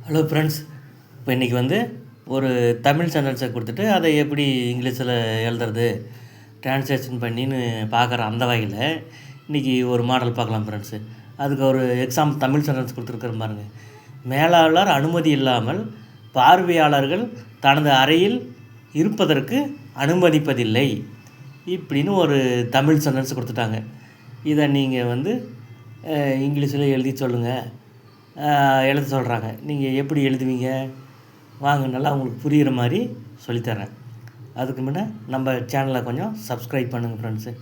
Hello friends. இப்போ இன்றைக்கி வந்து ஒரு தமிழ் சென்டென்ஸை கொடுத்துட்டு அதை எப்படி இங்கிலீஷில் எழுதுறது ட்ரான்ஸ்லேஷன் பண்ணின்னு பார்க்குற அந்த வகையில் இன்றைக்கி ஒரு மாடல் பார்க்கலாம் ஃப்ரெண்ட்ஸு. அதுக்கு ஒரு தமிழ் சென்டென்ஸ் கொடுத்துருக்குற பாருங்க. மேலாளர் அனுமதி இல்லாமல் பார்வையாளர்கள் தனது அறையில் இருப்பதற்கு அனுமதிப்பதில்லை இப்படின்னு ஒரு தமிழ் சென்டென்ஸ் கொடுத்துட்டாங்க. இதை நீங்கள் வந்து இங்கிலீஷில் எழுதி சொல்லுங்கள் எழுத சொல்கிறாங்க. நீங்கள் எப்படி எழுதுவீங்க வாங்க, நல்லா உங்களுக்கு புரிகிற மாதிரி சொல்லித்தரேன். அதுக்கு முன்னே நம்ம சேனலை கொஞ்சம் சப்ஸ்கிரைப் பண்ணுங்கள் ஃப்ரெண்ட்ஸு.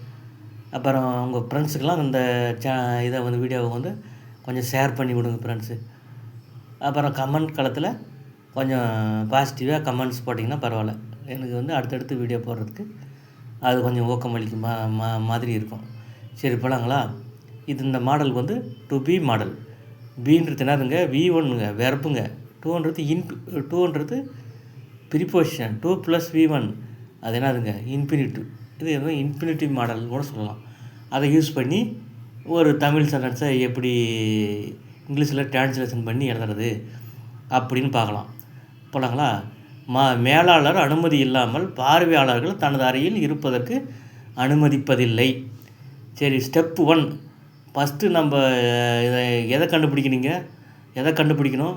அப்புறம் உங்கள் ஃப்ரெண்ட்ஸுக்கெலாம் இந்த இதை வந்து வீடியோவை வந்து கொஞ்சம் ஷேர் பண்ணி விடுங்க ஃப்ரெண்ட்ஸு. அப்புறம் கமெண்ட் களத்தில் கொஞ்சம் பாசிட்டிவாக கமெண்ட்ஸ் போட்டிங்கன்னா பரவாயில்ல. எனக்கு வந்து அடுத்தடுத்து வீடியோ போடுறதுக்கு அது கொஞ்சம் ஊக்கமளிக்கும் மாதிரி இருக்கும். சரி போலாங்களா? இது இந்த மாடல் வந்து டு பி மாடல். பீன்றது என்னதுங்க? V1ங்க வெர்புங்க. டூன்றது ப்ரிப்போசிஷன். 2 + V1 அது என்னதுங்க? இன்ஃபினிட்டிவ். இது எதுவும் இன்ஃபினிட்டிவ் மாடல் கூட சொல்லலாம். அதை யூஸ் பண்ணி ஒரு தமிழ் சென்டென்ஸை எப்படி இங்கிலீஷில் ட்ரான்ஸ்லேஷன் பண்ணி எழுதுறது அப்படின்னு பார்க்கலாம். போலாங்களா? மேலாளர் அனுமதி இல்லாமல் பார்வையாளர்கள் தனது அறையில் இருப்பதற்கு அனுமதிப்பதில்லை. சரி, ஸ்டெப் 1. ஃபஸ்ட்டு நம்ம எதை கண்டுபிடிக்கணும்?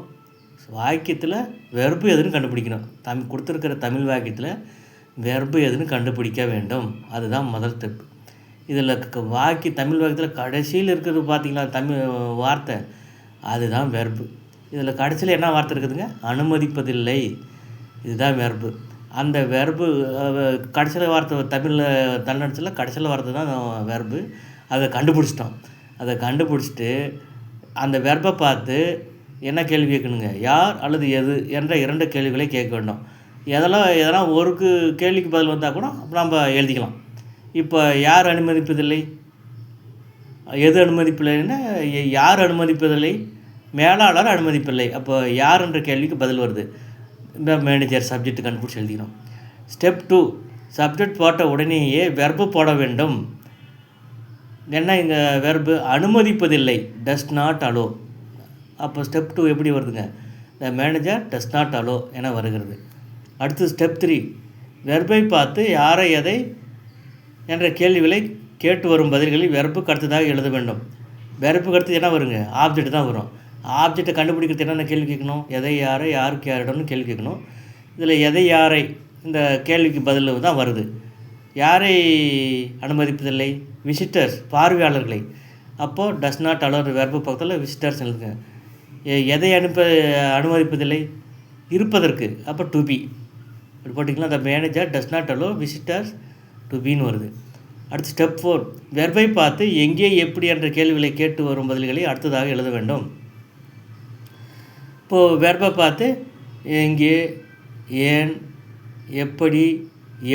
வாக்கியத்தில் வெர்பு எதுன்னு கண்டுபிடிக்கணும். கொடுத்துருக்கிற தமிழ் வாக்கியத்தில் வெர்பு எதுன்னு கண்டுபிடிக்க வேண்டும். அதுதான் முதல் ஸ்டெப். இதில் தமிழ் வாக்கியத்தில் கடைசியில் இருக்கிறது பார்த்திங்களா தமிழ் வார்த்தை, அதுதான் வெர்பு. இதில் கடைசியில் என்ன வார்த்தை இருக்குதுங்க? அனுமதிப்பதில்லை. இதுதான் வெர்பு. அந்த வெர்பு கடைசியில் வார்த்தை தமிழில் கடைசியில் வார்த்தை தான் வெர்பு. அதை கண்டுபிடிச்சிட்டோம். அதை கண்டுபிடிச்சிட்டு அந்த வெர்பை பார்த்து என்ன கேள்வி கேட்கணுங்க? யார் அல்லது எது என்ற 2 கேள்விகளை கேட்க வேண்டும். எதனா ஒரு கேள்விக்கு பதில் வந்தால் கூட நம்ம எழுதிக்கலாம். இப்போ யார் அனுமதிப்பதில்லை, எது அனுமதிப்பில்லைன்னா யார் அனுமதிப்பதில்லை, மேலாளர் அனுமதிப்பில்லை. அப்போ யார் என்ற கேள்விக்கு பதில் வருது. இந்த மேனேஜர் சப்ஜெக்ட் கண்டுபிடிச்சி எழுதிக்கணும். ஸ்டெப் 2. சப்ஜெக்ட் போட்ட உடனேயே வெர்பு போட வேண்டும். என்ன இங்கே வெர்பு? அனுமதிப்பதில்லை, டஸ் நாட் அலோ. அப்போ ஸ்டெப் 2 எப்படி வருதுங்க? The manager does not allow என வருகிறது. அடுத்து ஸ்டெப் 3. வெர்பை பார்த்து யாரை எதை என்ற கேள்விகளை கேட்டு வரும் பதில்களில் வெர்புக்கு அடுத்ததாக எழுத வேண்டும். வெர்புக்கு அடுத்து என்ன வருங்க? ஆப்ஜெக்ட் தான் வரும். ஆப்ஜெக்டை கண்டுபிடிக்கிறது என்னென்ன கேள்வி கேட்கணும்? எதை யாரை, யாருக்கு யாரிடம்னு கேள்வி கேட்கணும். இதில் எதை யாரை இந்த கேள்விக்கு பதில் தான் வருது. யாரை அனுமதிப்பதில்லை? விசிட்டர்ஸ், பார்வையாளர்களை. அப்போது டஸ் நாட் அலோ வெர்பு பக்கத்தில் விசிட்டர்ஸ் எழுதுங்க. எதை அனுமதிப்பதில்லை? இருப்பதற்கு. அப்போ டு பி அப்படி போட்டிங்கன்னா the manager does not allow visitors to பின்னு வருது. அடுத்து ஸ்டெப் 4. வெர்பை பார்த்து எங்கே, எப்படி என்ற கேள்விகளை கேட்டு வரும் பதில்களை அடுத்ததாக எழுத வேண்டும். இப்போது வெர்பை பார்த்து எங்கே, ஏன், எப்படி,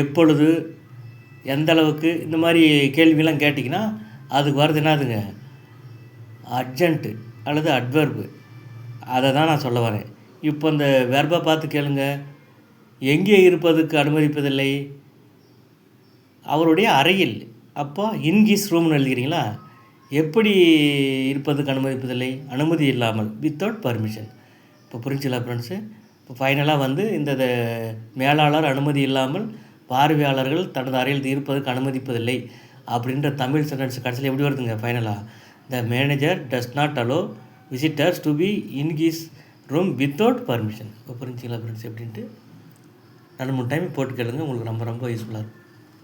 எப்பொழுது, எந்த அளவுக்கு இந்த மாதிரி கேள்வியெல்லாம் கேட்டிங்கன்னா அதுக்கு வர்றது என்னதுங்க? அர்ஜென்ட்டு அல்லது அட்வர்பு. அதை தான் நான் சொல்ல வரேன். இப்போ இந்த வெர்பை பார்த்து கேளுங்க. எங்கே இருப்பதற்கு அனுமதிப்பதில்லை? அவருடைய அறையில். அப்போ இன்கிஸ் ரூம்னு எழுதிக்கிறீங்களா? எப்படி இருப்பதுக்கு அனுமதிப்பதில்லை? அனுமதி இல்லாமல், வித்தவுட் பர்மிஷன். இப்போ புரிஞ்சுங்களா ஃப்ரெண்ட்ஸு? இப்போ ஃபைனலாக வந்து இந்த மேலாளர் அனுமதி இல்லாமல் பார்வையாளர்கள் தனது அறையில் இருப்பதற்கு அனுமதிப்பதில்லை அப்படின்ற தமிழ் சென்டென்ஸ் கடைசியில் எப்படி வருதுங்க? ஃபைனலாக the manager does not allow visitors to be in his room without permission. இப்போ புரிஞ்சுங்களா ஃப்ரெண்ட்ஸ் எப்படின்ட்டு? 2-3 டைம் போட்டு கேளுங்க, உங்களுக்கு ரொம்ப ரொம்ப யூஸ்ஃபுல்லாக இருக்கும்.